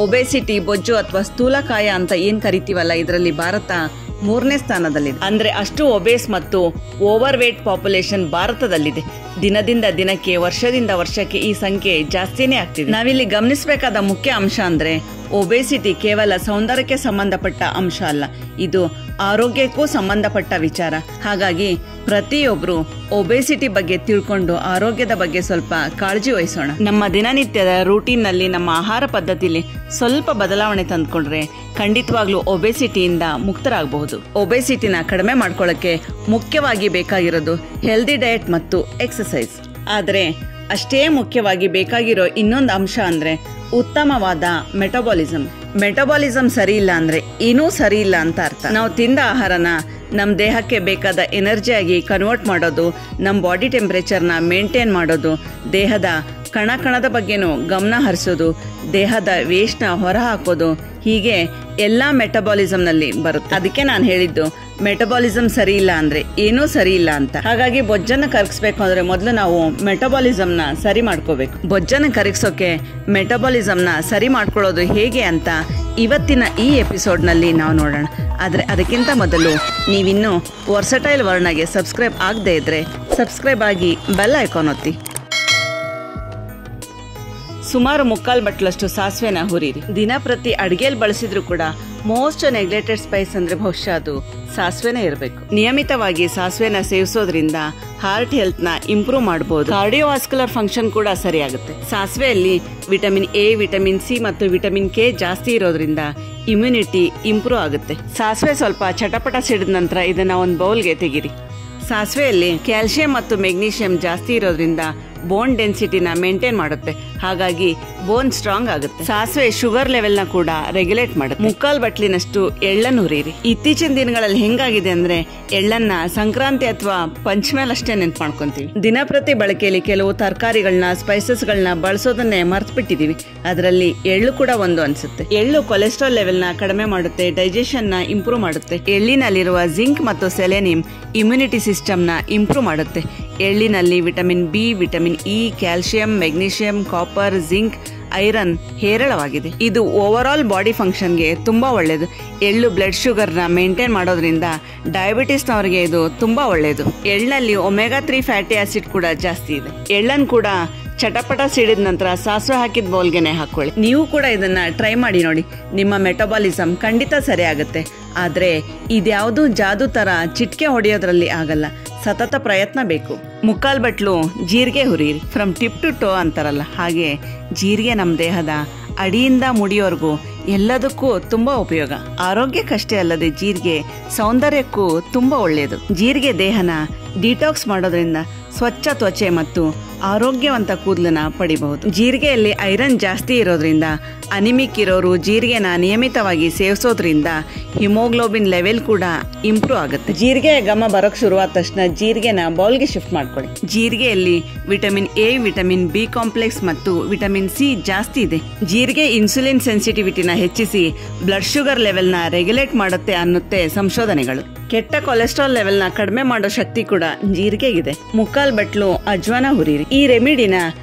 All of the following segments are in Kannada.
ಒಬೆಸಿಟಿ, ಬೊಜ್ಜು ಅಥವಾ ಸ್ಥೂಲಕಾಯ ಅಂತ ಏನ್ ಕರಿತೀವಲ್ಲ, ಇದರಲ್ಲಿ ಭಾರತ 3ನೇ ಸ್ಥಾನದಲ್ಲಿದೆ. ಅಂದ್ರೆ ಅಷ್ಟು ಒಬೇಸ್ ಮತ್ತು ಓವರ್ ವೇಟ್ ಪಾಪ್ಯುಲೇಷನ್ ಭಾರತದಲ್ಲಿದೆ. ದಿನದಿಂದ ದಿನಕ್ಕೆ, ವರ್ಷದಿಂದ ವರ್ಷಕ್ಕೆ ಈ ಸಂಖ್ಯೆ ಜಾಸ್ತಿನೇ ಆಗ್ತಿದೆ. ನಾವಿಲ್ಲಿ ಗಮನಿಸಬೇಕಾದ ಮುಖ್ಯ ಅಂಶ ಅಂದ್ರೆ ಒಬೆಸಿಟಿ ಕೇವಲ ಸೌಂದರ್ಯಕ್ಕೆ ಸಂಬಂಧಪಟ್ಟ ಅಂಶ ಅಲ್ಲ, ಇದು ಆರೋಗ್ಯಕ್ಕೂ ಸಂಬಂಧಪಟ್ಟ ವಿಚಾರ. ಹಾಗಾಗಿ ಪ್ರತಿಯೊಬ್ರು ಒಬೆಸಿಟಿ ಬಗ್ಗೆ ತಿಳ್ಕೊಂಡು ಆರೋಗ್ಯದ ಬಗ್ಗೆ ಸ್ವಲ್ಪ ಕಾಳಜಿ ವಹಿಸೋಣ. ನಮ್ಮ ದಿನನಿತ್ಯದ ರೂಟೀನ್ ನಲ್ಲಿ, ನಮ್ಮ ಆಹಾರ ಪದ್ಧತಿಲಿ ಸ್ವಲ್ಪ ಬದಲಾವಣೆ ತಂದ್ಕೊಂಡ್ರೆ ಖಂಡಿತವಾಗ್ಲೂ ಒಬೆಸಿಟಿಯಿಂದ ಮುಕ್ತರಾಗಬಹುದು. ಒಬೆಸಿಟಿನ ಕಡಿಮೆ ಮಾಡ್ಕೊಳ್ಳಕ್ಕೆ ಮುಖ್ಯವಾಗಿ ಬೇಕಾಗಿರೋದು ಹೆಲ್ದಿ ಡಯಟ್ ಮತ್ತು ಎಕ್ಸಸೈಸ್. ಆದ್ರೆ ಅಷ್ಟೇ ಮುಖ್ಯವಾಗಿ ಬೇಕಾಗಿರೋ ಇನ್ನೊಂದು ಅಂಶ ಅಂದ್ರೆ ಉತ್ತಮವಾದ ಮೆಟಬಾಲಿಸಮ್ ಸರಿ ಇಲ್ಲ ಅಂದ್ರೆ ಏನೂ ಸರಿ ಇಲ್ಲ ಅಂತ ಅರ್ಥ. ನಾವು ತಿಂದ ಆಹಾರನ ನಮ್ಮ ದೇಹಕ್ಕೆ ಬೇಕಾದ ಎನರ್ಜಿಯಾಗಿ ಕನ್ವರ್ಟ್ ಮಾಡೋದು, ನಮ್ಮ ಬಾಡಿ ಟೆಂಪರೇಚರ್ನ ಮೇಂಟೈನ್ ಮಾಡೋದು, ದೇಹದ ಕಣದ ಬಗ್ಗೆನೂ ಗಮನ ಹರಿಸೋದು, ದೇಹದ ವೇಸ್ಟ್ನ ಹೊರ ಹಾಕೋದು, ಹೀಗೆ ಎಲ್ಲಾ ಮೆಟಬಾಲಿಸಮ್ನಲ್ಲಿ ಬರುತ್ತೆ. ಅದಕ್ಕೆ ನಾನು ಹೇಳಿದ್ದು ಮೆಟಬಾಲಿಸಮ್ ಸರಿ ಇಲ್ಲ ಅಂದ್ರೆ ಏನೂ ಸರಿ ಇಲ್ಲ ಅಂತ. ಹಾಗಾಗಿ ಬೊಜ್ಜನ್ನು ಕರಗಿಸ್ಬೇಕು ಅಂದ್ರೆ ಮೊದಲು ನಾವು ಮೆಟಬಾಲಿಸಮ್ನ ಸರಿ ಮಾಡ್ಕೋಬೇಕು. ಬೊಜ್ಜನ್ನು ಕರಗಿಸೋಕೆ ಮೆಟಬಾಲಿಸಮ್ನ ಸರಿ ಮಾಡ್ಕೊಳ್ಳೋದು ಹೇಗೆ ಅಂತ ಇವತ್ತಿನ ಈ ಎಪಿಸೋಡ್ನಲ್ಲಿ ನಾವು ನೋಡೋಣ. ಆದರೆ ಅದಕ್ಕಿಂತ ಮೊದಲು ನೀವಿನ್ನೂ ವರ್ಸಟೈಲ್ ವರ್ಣಗೆ ಸಬ್ಸ್ಕ್ರೈಬ್ ಆಗದೆ ಇದ್ರೆ ಸಬ್ಸ್ಕ್ರೈಬ್ ಆಗಿ ಬೆಲ್ ಐಕಾನ್ ಒತ್ತಿ. ಸುಮಾರು 3/4 ಬಟ್ಲಷ್ಟು ಸಾಸಿವೆನ ಹುರಿರಿ. ದಿನ ಪ್ರತಿ ಅಡಿಗೆಯಲ್ಲಿ ಬಳಸಿದ್ರು ಕೂಡ ಮೋಸ್ಟ್ ನೆಗ್ಲೆಕ್ಟೆಡ್ ಸ್ಪೈಸ್ ಅಂದ್ರೆ ಬಹುಶಃ ಅದು ಸಾಸಿವೆನೇ ಇರಬೇಕು. ನಿಯಮಿತವಾಗಿ ಸಾಸಿವೆನ ಸೇವಿಸೋದ್ರಿಂದ ಹಾರ್ಟ್ ಹೆಲ್ತ್ ನ ಇಂಪ್ರೂವ್ ಮಾಡಬಹುದು. ಕಾರ್ಡಿಯೋವಾಸ್ಕ್ಯುಲರ್ ಫಂಕ್ಷನ್ ಕೂಡ ಸರಿಯಾಗುತ್ತೆ. ಸಾಸಿವೆಯಲ್ಲಿ ವಿಟಮಿನ್ ಎ, ವಿಟಮಿನ್ ಸಿ ಮತ್ತು ವಿಟಮಿನ್ ಕೆ ಜಾಸ್ತಿ ಇರೋದ್ರಿಂದ ಇಮ್ಯುನಿಟಿ ಇಂಪ್ರೂವ್ ಆಗುತ್ತೆ. ಸಾಸಿವೆ ಸ್ವಲ್ಪ ಚಟಪಟ ಸಿಡಿದ ನಂತರ ಇದನ್ನ ಒಂದು ಬೌಲ್ಗೆ ತೆಗಿರಿ. ಸಾಸಿವೆಯಲ್ಲಿ ಕ್ಯಾಲ್ಸಿಯಂ ಮತ್ತು ಮೆಗ್ನೀಷಿಯಂ ಜಾಸ್ತಿ ಇರೋದ್ರಿಂದ ಬೋನ್ ಡೆನ್ಸಿಟಿನ ಮೇಂಟೈನ್ ಮಾಡುತ್ತೆ. ಹಾಗಾಗಿ ಬೋನ್ ಸ್ಟ್ರಾಂಗ್ ಆಗುತ್ತೆ. ಸಾಸಿವೆ ಶುಗರ್ ಲೆವೆಲ್ ನ ಕೂಡ ರೆಗ್ಯುಲೇಟ್ ಮಾಡುತ್ತೆ. 3/4 ಬಟ್ಲಿನಷ್ಟು ಎಳ್ಳನ್ನು ಹುರಿರಿ. ಇತ್ತೀಚಿನ ದಿನಗಳಲ್ಲಿ ಹೆಂಗಾಗಿದೆ ಅಂದ್ರೆ ಎಳ್ಳನ್ನ ಸಂಕ್ರಾಂತಿ ಅಥವಾ ಪಂಚಮೇಲಷ್ಟೇ ನೆನ್ಪು ಮಾಡ್ಕೊಂತೀವಿ. ದಿನಪ್ರತಿ ಬಳಕೆಯಲ್ಲಿ ಕೆಲವು ತರಕಾರಿಗಳನ್ನ, ಸ್ಪೈಸಸ್ ಗಳನ್ನ ಬಳಸೋದನ್ನೇ ಮರ್ತು ಬಿಟ್ಟಿದೀವಿ. ಅದರಲ್ಲಿ ಎಳ್ಳು ಕೂಡ ಒಂದು ಅನ್ಸುತ್ತೆ. ಎಳ್ಳು ಕೊಲೆಸ್ಟ್ರಾಲ್ ಲೆವೆಲ್ ನ ಕಡಿಮೆ ಮಾಡುತ್ತೆ, ಡೈಜೆಷನ್ ನ ಇಂಪ್ರೂವ್ ಮಾಡುತ್ತೆ. ಎಳ್ಳಿನಲ್ಲಿರುವ ಜಿಂಕ್ ಮತ್ತು ಸೆಲೆನಿಯಂ ಇಮ್ಯುನಿಟಿ ಸಿಸ್ಟಮ್ ನ ಇಂಪ್ರೂವ್ ಮಾಡುತ್ತೆ. ಎಳ್ಳಿನಲ್ಲಿ vitamin B, vitamin E, calcium, magnesium, copper, zinc, iron ಹೇರಳವಾಗಿದೆ. ಇದು ಓವರ್ ಆಲ್ ಬಾಡಿ ಫಂಕ್ಷನ್ಗೆ ತುಂಬಾ ಒಳ್ಳೆಯದು. ಎಳ್ಳು ಬ್ಲಡ್ ಶುಗರ್ನ ಮೇಂಟೈನ್ ಮಾಡೋದ್ರಿಂದ ಡಯಾಬಿಟಿಸ್ನವರಿಗೆ ಇದು ತುಂಬಾ ಒಳ್ಳೆಯದು. ಎಳ್ಳಿನಲ್ಲಿ ಒಮೆಗಾ 3 ಫ್ಯಾಟಿ ಆಸಿಡ್ ಕೂಡ ಜಾಸ್ತಿ ಇದೆ. ಎಳ್ಳನ್ನು ಕೂಡ ಚಟಪಟ ಸಿಡಿದ ನಂತರ ಸಾಸಿವೆ ಹಾಕಿದ ಬೌಲ್ಗೆನೆ ಹಾಕೊಳ್ಳಿ. ನೀವು ಕೂಡ ಇದನ್ನ ಟ್ರೈ ಮಾಡಿ ನೋಡಿ. ನಿಮ್ಮ ಮೆಟಬಾಲಿಸಮ್ ಖಂಡಿತ ಸರಿ ಆಗುತ್ತೆ. ಆದ್ರೆ ಇದ್ಯಾವುದು ಜಾದೂ ತರ ಚಿಟ್ಕೆ ಹೊಡೆಯೋದ್ರಲ್ಲಿ ಆಗಲ್ಲ. ಸತತ ಪ್ರಯತ್ನ ಬೇಕು. 3/4 ಬಟ್ಲು ಜೀರಿಗೆ ಹುರಿಯಿರಿ. ಫ್ರಮ್ ಟಿಪ್ ಟು ಟೋ ಅಂತಾರಲ್ಲ, ಹಾಗೆ ಜೀರಿಗೆ ನಮ್ಮ ದೇಹದ ಅಡಿಯಿಂದ ಮುಡಿಯೋರ್ಗೂ ಎಲ್ಲದಕ್ಕೂ ತುಂಬಾ ಉಪಯೋಗ. ಆರೋಗ್ಯಕ್ಕಷ್ಟೇ ಅಲ್ಲದೆ ಜೀರಿಗೆ ಸೌಂದರ್ಯಕ್ಕೂ ತುಂಬಾ ಒಳ್ಳೆಯದು. ಜೀರಿಗೆ ದೇಹನ ಡಿಟಾಕ್ಸ್ ಮಾಡೋದ್ರಿಂದ ಸ್ವಚ್ಛ ತ್ವಚೆ ಮತ್ತು ಆರೋಗ್ಯವಂತ ಕೂದಲನ್ನ ಪಡಿಬಹುದು. ಜೀರಿಗೆಯಲ್ಲಿ ಐರನ್ ಜಾಸ್ತಿ ಇರೋದ್ರಿಂದ ಅನಿಮಿಕ್ ಇರೋರು ಜೀರಿಗೆನ ನಿಯಮಿತವಾಗಿ ಸೇವಿಸೋದ್ರಿಂದ ಹಿಮೋಗ್ಲೋಬಿನ್ ಲೆವೆಲ್ ಕೂಡ ಇಂಪ್ರೂವ್ ಆಗುತ್ತೆ. ಜೀರಿಗೆ ಘಮ ಬರೋಕ್ ಶುರುವಾದ ತಕ್ಷಣ ಜೀರಿಗೆನ ಬೌಲ್ಗೆ ಶಿಫ್ಟ್ ಮಾಡ್ಕೊಳ್ಳಿ. ಜೀರಿಗೆಯಲ್ಲಿ vitamin A, vitamin B complex ಮತ್ತು ವಿಟಮಿನ್ ಸಿ ಜಾಸ್ತಿ ಇದೆ. ಜೀರಿಗೆ ಇನ್ಸುಲಿನ್ ಸೆನ್ಸಿಟಿವಿಟಿನ ಹೆಚ್ಚಿಸಿ ಬ್ಲಡ್ ಶುಗರ್ ಲೆವೆಲ್ ನ ರೆಗ್ಯುಲೇಟ್ ಮಾಡುತ್ತೆ ಅನ್ನುತ್ತೆ ಸಂಶೋಧನೆಗಳು. ಕೆಟ್ಟ ಕೊಲೆಸ್ಟ್ರಾಲ್ ಲೆವೆಲ್ ನ ಕಡಿಮೆ ಮಾಡೋ ಶಕ್ತಿ ಕೂಡ ಜೀರಿಗೆಗಿದೆ. 3/4 ಬಟ್ಲು ಅಜ್ವಾನ ಹುರಿರಿ. ಈ ರೆಮಿಡಿನ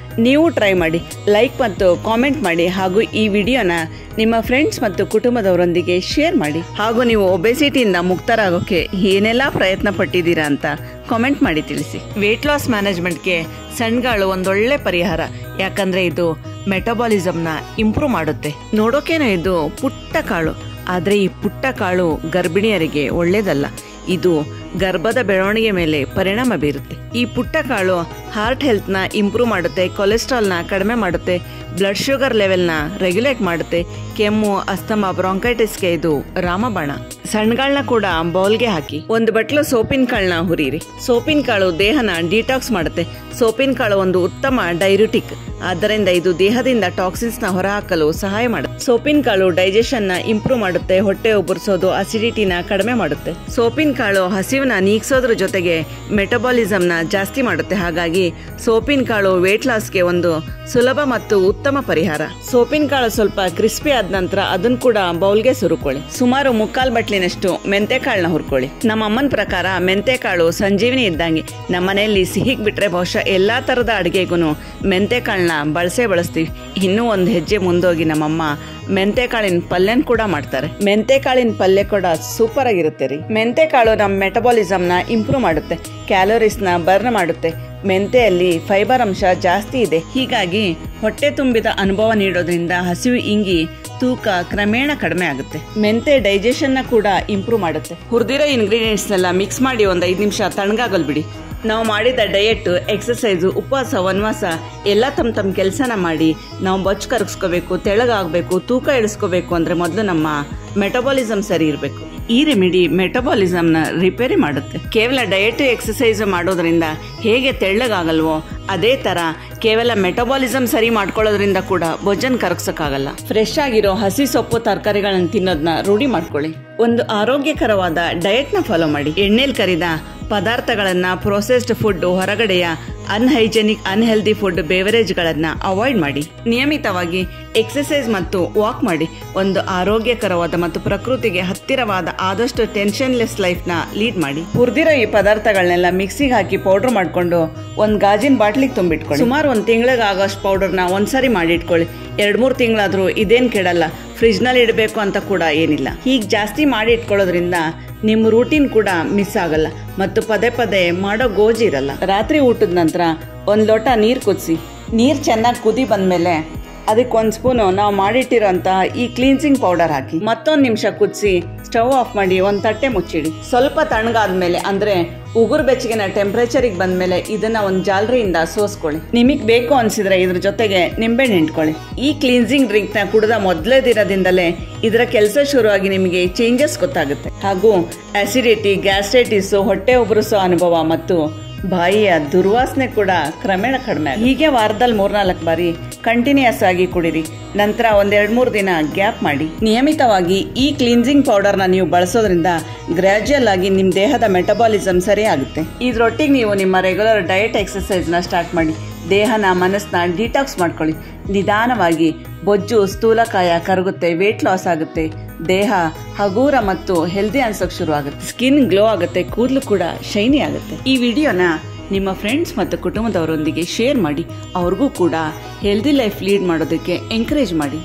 ನೀವು ಟ್ರೈ ಮಾಡಿ, ಲೈಕ್ ಮತ್ತು ಕಾಮೆಂಟ್ ಮಾಡಿ, ಹಾಗೂ ಈ ವಿಡಿಯೋನ ನಿಮ್ಮ ಫ್ರೆಂಡ್ಸ್ ಮತ್ತು ಕುಟುಂಬದವರೊಂದಿಗೆ ಶೇರ್ ಮಾಡಿ. ಹಾಗೂ ನೀವು ಒಬೆಸಿಟಿಯಿಂದ ಮುಕ್ತರಾಗೋಕೆ ಏನೆಲ್ಲಾ ಪ್ರಯತ್ನ ಪಟ್ಟಿದ್ದೀರಾ ಅಂತ ಕಾಮೆಂಟ್ ಮಾಡಿ ತಿಳಿಸಿ. ವೇಟ್ ಲಾಸ್ ಮ್ಯಾನೇಜ್ಮೆಂಟ್ಗೆ ಸಣ್ಣಗಾಳು ಒಂದೊಳ್ಳೆ ಪರಿಹಾರ. ಯಾಕಂದ್ರೆ ಇದು ಮೆಟಬಾಲಿಸಮ್ನ ಇಂಪ್ರೂವ್ ಮಾಡುತ್ತೆ. ನೋಡೋಕೇನೋ ಇದು ಪುಟ್ಟ ಕಾಳು, ಆದ್ರೆ ಈ ಪುಟ್ಟ ಕಾಳು ಗರ್ಭಿಣಿಯರಿಗೆ ಒಳ್ಳೇದಲ್ಲ. ಇದು ಗರ್ಭದ ಬೆಳವಣಿಗೆ ಮೇಲೆ ಪರಿಣಾಮ ಬೀರುತ್ತೆ. ಈ ಪುಟ್ಟ ಕಾಳು ಹಾರ್ಟ್ ಹೆಲ್ತ್ ನ ಇಂಪ್ರೂವ್ ಮಾಡುತ್ತೆ, ಕೊಲೆಸ್ಟ್ರಾಲ್ ನ ಕಡಿಮೆ ಮಾಡುತ್ತೆ, ಬ್ಲಡ್ ಶುಗರ್ ಲೆವೆಲ್ ನ ರೆಗ್ಯುಲೇಟ್ ಮಾಡುತ್ತೆ. ಕೆಮ್ಮು, ಅಸ್ತಮಾ, ಬ್ರಾಂಕೈಟಿಸ್ಗೆ ಇದು ರಾಮಬಾಣ. ಸಣ್ಣಗಳನ್ನ ಕೂಡ ಬೌಲ್ಗೆ ಹಾಕಿ. 1 ಬಟ್ಲು ಸೋಪಿನ ಕಾಳನ್ನ ಹುರಿಯಿರಿ. ಸೋಪಿನ ಕಾಳು ದೇಹನ ಡಿಟಾಕ್ಸ್ ಮಾಡುತ್ತೆ. ಸೋಪಿನ ಕಾಳು ಒಂದು ಉತ್ತಮ ಡೈರಿಟಿಕ್. ಆದ್ದರಿಂದ ಇದು ದೇಹದಿಂದ ಟಾಕ್ಸಿನ್ಸ್ ನ ಹೊರಹಾಕಲು ಸಹಾಯ ಮಾಡುತ್ತೆ. ಸೋಪಿನ ಕಾಳು ಡೈಜೆಷನ್ ನ ಇಂಪ್ರೂವ್ ಮಾಡುತ್ತೆ, ಹೊಟ್ಟೆ ಉಬ್ಬರಿಸೋದು, ಅಸಿಡಿಟಿನ ಕಡಿಮೆ ಮಾಡುತ್ತೆ. ಸೋಪಿನ ಕಾಳು ಹಸಿವನ್ನ ನೀಗಿಸೋದ್ರ ಜೊತೆಗೆ ಮೆಟಬಾಲಿಸಮ್ ನ ಜಾಸ್ತಿ ಮಾಡುತ್ತೆ. ಹಾಗಾಗಿ ಸೋಪಿನ ಕಾಳು ವೇಟ್ ಲಾಸ್ಗೆ ಒಂದು ಸುಲಭ ಮತ್ತು ಉತ್ತಮ ಪರಿಹಾರ. ಸೋಪಿನ ಕಾಳು ಸ್ವಲ್ಪ ಕ್ರಿಸ್ಪಿ ಆದ ನಂತರ ಅದನ್ನ ಕೂಡ ಬೌಲ್ಗೆ ಸುರುಕೊಳ್ಳಿ. ಸುಮಾರು 3/4 ಬಟ್ಲಿನಷ್ಟು ಮೆಂತೆಕಾಳನ್ನ ಹುರ್ಕೊಳ್ಳಿ. ನಮ್ಮ ಅಮ್ಮನ ಪ್ರಕಾರ ಮೆಂತೆಕಾಳು ಸಂಜೀವಿನಿ ಇದ್ದಂಗೆ. ನಮ್ಮ ಮನೆಯಲ್ಲಿ ಸಿಹಿಗ್ ಬಿಟ್ರೆ ಬಹುಶಃ ಎಲ್ಲಾ ತರದ ಅಡಿಗೆಗೂ ಮೆಂತೆಕಾಳನ್ನ ಕಾಳನ್ನ ಬಳಸ್ತೀವಿ. ಇನ್ನೂ ಒಂದು ಹೆಜ್ಜೆ ಮುಂದೋಗಿ ನಮ್ಮಮ್ಮ ಮೆಂತೆಕಾಳಿನ ಪಲ್ಯನ ಕೂಡ ಮಾಡ್ತಾರೆ. ಮೆಂತೆಕಾಳಿನ ಪಲ್ಯ ಕೂಡ ಸೂಪರ್ ಆಗಿರುತ್ತೆ ರೀ. ಮೆಂತೆಕಾಳು ನಮ್ಮ ಮೆಟಬಾಲಿಸಮ್ನ ಇಂಪ್ರೂವ್ ಮಾಡುತ್ತೆ, ಕ್ಯಾಲೋರೀಸ್ನ ಬರ್ನ್ ಮಾಡುತ್ತೆ. ಮೆಂತೆಯಲ್ಲಿ ಫೈಬರ್ ಅಂಶ ಜಾಸ್ತಿ ಇದೆ. ಹೀಗಾಗಿ ಹೊಟ್ಟೆ ತುಂಬಿದ ಅನುಭವ ನೀಡೋದ್ರಿಂದ ಹಸಿವು ಇಂಗಿ ತೂಕ ಕ್ರಮೇಣ ಕಡಿಮೆ ಆಗುತ್ತೆ. ಮೆಂತೆ ಡೈಜೆಷನ್ ನ ಕೂಡ ಇಂಪ್ರೂವ್ ಮಾಡುತ್ತೆ. ಹುರಿದಿರೋ ಇಂಗ್ರೀಡಿಯೆಂಟ್ಸ್ ನೆಲ್ಲ ಮಿಕ್ಸ್ ಮಾಡಿ ಒಂದು 5 ನಿಮಿಷ ತಣ್ಣಗಾಗಲ್ ಬಿಡಿ. ನಾವು ಮಾಡಿದ ಡಯಟ್, ಎಕ್ಸಸೈಸು, ಉಪವಾಸ, ವನವಾಸ ಎಲ್ಲ ತಮ್ಮ ಕೆಲಸನ ಮಾಡಿ ನಾವು ಬೊಚ್ಚು ಕರಗಿಸ್ಕೋಬೇಕು, ತೆಳಗಾಗಬೇಕು, ತೂಕ ಇಳಿಸ್ಕೋಬೇಕು ಅಂದ್ರೆ ಮೊದಲು ನಮ್ಮ ಮೆಟಬಾಲಿಸಮ್ ಸರಿ ಇರಬೇಕು. ಈ ರೆಮಿಡಿ ಮೆಟಬಾಲಿಸಮ್ನ ರಿಪೇರಿ ಮಾಡುತ್ತೆ. ಕೇವಲ ಡಯಟ್ ಎಕ್ಸಸೈಸ್ ಮಾಡೋದ್ರಿಂದ ಹೇಗೆ ತೆಳ್ಳಗಾಗಲ್ವೋ ಅದೇ ತರ ಕೇವಲ ಮೆಟಬಾಲಿಸಮ್ ಸರಿ ಮಾಡ್ಕೊಳ್ಳೋದ್ರಿಂದ ಕೂಡ ಬೊಜ್ಜನ್ ಕರಗ್ಸಕ್ಕಾಗಲ್ಲ. ಫ್ರೆಶ್ ಆಗಿರೋ ಹಸಿ ಸೊಪ್ಪು ತರಕಾರಿಗಳನ್ನ ತಿನ್ನೋದನ್ನ ರೂಢಿ ಮಾಡ್ಕೊಳ್ಳಿ. ಒಂದು ಆರೋಗ್ಯಕರವಾದ ಡಯಟ್ ನ ಫಾಲೋ ಮಾಡಿ. ಎಣ್ಣೆಲ್ ಕರಿದ ಪದಾರ್ಥಗಳನ್ನ, ಪ್ರೊಸೆಸ್ಡ್ ಫುಡ್, ಹೊರಗಡೆಯ ಅನ್ಹೈಜೆನಿಕ್ ಅನ್ಹೆಲ್ದಿ ಫುಡ್, ಬೇವರೇಜ್ಗಳನ್ನ ಅವಾಯ್ಡ್ ಮಾಡಿ. ನಿಯಮಿತವಾಗಿ ಎಕ್ಸಸೈಸ್ ಮತ್ತು ವಾಕ್ ಮಾಡಿ. ಒಂದು ಆರೋಗ್ಯಕರವಾದ ಮತ್ತು ಪ್ರಕೃತಿಗೆ ಹತ್ತಿರವಾದ ಆದಷ್ಟು ಟೆನ್ಷನ್ಲೆಸ್ ಲೈಫ್ ನ ಲೀಡ್ ಮಾಡಿ. ಹುರಿದಿರೋ ಈ ಪದಾರ್ಥಗಳನ್ನೆಲ್ಲ ಮಿಕ್ಸಿಗೆ ಹಾಕಿ ಪೌಡರ್ ಮಾಡ್ಕೊಂಡು ಒಂದ್ ಗಾಜಿನ ಬಾಟ್ಲಿಗೆ ತುಂಬಿಟ್ಕೊಳ್ಳಿ. ಸುಮಾರು 1 ತಿಂಗಳಿಗೆ ಆಗೋಷ್ಟು ಪೌಡರ್ನ ಒಂದ್ಸರಿ ಮಾಡಿಟ್ಕೊಳ್ಳಿ. 2-3 ತಿಂಗಳಾದ್ರೂ ಇದೇನ್ ಕೆಡಲ್ಲ. ಫ್ರಿಜ್ ನಲ್ಲಿ ಇಡಬೇಕು ಅಂತ ಕೂಡ ಏನಿಲ್ಲ. ಹೀಗೆ ಜಾಸ್ತಿ ಮಾಡಿ ಇಟ್ಕೊಳ್ಳೋದ್ರಿಂದ ನಿಮ್ಮ ರೂಟೀನ್ ಕೂಡ ಮಿಸ್ ಆಗಲ್ಲ ಮತ್ತು ಪದೇ ಮಾಡೋ ಗೋಜಿ ಇರಲ್ಲ. ರಾತ್ರಿ ಊಟದ ನಂತರ 1 ಲೋಟ ನೀರು ಕುದಿಸಿ. ನೀರು ಚೆನ್ನಾಗಿ ಕುದಿ ಬಂದ್ಮೇಲೆ ಅದಕ್ಕೆ 1 ಸ್ಪೂನು ನಾವು ಮಾಡಿಟ್ಟಿರೋಂತಹ ಈ ಕ್ಲೀನ್ಸಿಂಗ್ ಪೌಡರ್ ಹಾಕಿ ಮತ್ತೊಂದು ನಿಮಿಷ ಕುದಿಸಿ ಸ್ಟವ್ ಆಫ್ ಮಾಡಿ ಒಂದು ತಟ್ಟೆ ಮುಚ್ಚಿಡಿ. ಸ್ವಲ್ಪ ತಣ್ಣಗಾದ್ಮೇಲೆ ಅಂದ್ರೆ ಉಗುರು ಬೆಚ್ಚಗಿನ ಟೆಂಪರೇಚರಿಗೆ ಬಂದ್ಮೇಲೆ ಇದನ್ನ ಒಂದು ಜಾಲರಿಯಿಂದ ಸೋಸ್ಕೊಳ್ಳಿ. ನಿಮಗೆ ಬೇಕು ಅನ್ಸಿದ್ರೆ ಇದ್ರ ಜೊತೆಗೆ ನಿಂಬೆಹಣ್ಣು ಹಿಂಡ್ಕೊಳ್ಳಿ. ಈ ಕ್ಲೀನ್ಸಿಂಗ್ ಡ್ರಿಂಕ್ ನ ಕುಡಿದ ಮೊದಲೇ ದಿನದಿಂದಲೇ ಇದರ ಕೆಲಸ ಶುರುವಾಗಿ ನಿಮಗೆ ಚೇಂಜಸ್ ಗೊತ್ತಾಗುತ್ತೆ. ಹಾಗೂ ಅಸಿಡಿಟಿ, ಗ್ಯಾಸ್ಟ್ರೈಟಿಸ್, ಹೊಟ್ಟೆ ಉಬ್ಬರಿಸೋ ಅನುಭವ ಮತ್ತು ಬಾಯಿಯ ದುರ್ವಾಸನೆ ಕೂಡ ಕ್ರಮೇಣ ಕಡಿಮೆ. ಹೀಗೆ ವಾರದಲ್ಲಿ 3-4 ಬಾರಿ ಕಂಟಿನ್ಯೂಸ್ ಆಗಿ ಕುಡಿರಿ. ನಂತರ 1-2-3 ದಿನ ಗ್ಯಾಪ್ ಮಾಡಿ. ನಿಯಮಿತವಾಗಿ ಈ ಕ್ಲೀನ್ಸಿಂಗ್ ಪೌಡರ್ ನ ನೀವು ಬಳಸೋದ್ರಿಂದ ಗ್ರಾಜುಯಲ್ ಆಗಿ ನಿಮ್ಮ ದೇಹದ ಮೆಟಬಾಲಿಸಮ್ ಸರಿ ಆಗುತ್ತೆ. ಇದ್ರೊಟ್ಟಿಗೆ ನೀವು ನಿಮ್ಮ ರೆಗ್ಯುಲರ್ ಡಯಟ್ ಎಕ್ಸಸೈಸ್ ನ ಸ್ಟಾರ್ಟ್ ಮಾಡಿ. ದೇಹನ ಮನಸ್ಸನ್ನ ಡಿಟಾಕ್ಸ್ ಮಾಡ್ಕೊಳ್ಳಿ. ನಿಧಾನವಾಗಿ ಬೊಜ್ಜು, ಸ್ಥೂಲಕಾಯ ಕರಗುತ್ತೆ, ವೇಟ್ ಲಾಸ್ ಆಗುತ್ತೆ, ದೇಹ ಹಗೂರ ಮತ್ತು ಹೆಲ್ದಿ ಅನ್ಸೋಕ್ ಶುರು ಆಗುತ್ತೆ, ಸ್ಕಿನ್ ಗ್ಲೋ ಆಗುತ್ತೆ, ಕೂದಲು ಕೂಡ ಶೈನಿ ಆಗುತ್ತೆ. ಈ ವಿಡಿಯೋನ ನಿಮ್ಮ ಫ್ರೆಂಡ್ಸ್ ಮತ್ತು ಕುಟುಂಬದವರೊಂದಿಗೆ ಶೇರ್ ಮಾಡಿ. ಅವ್ರಿಗೂ ಕೂಡ ಹೆಲ್ದಿ ಲೈಫ್ ಲೀಡ್ ಮಾಡೋದಕ್ಕೆ ಎಂಕರೇಜ್ ಮಾಡಿ.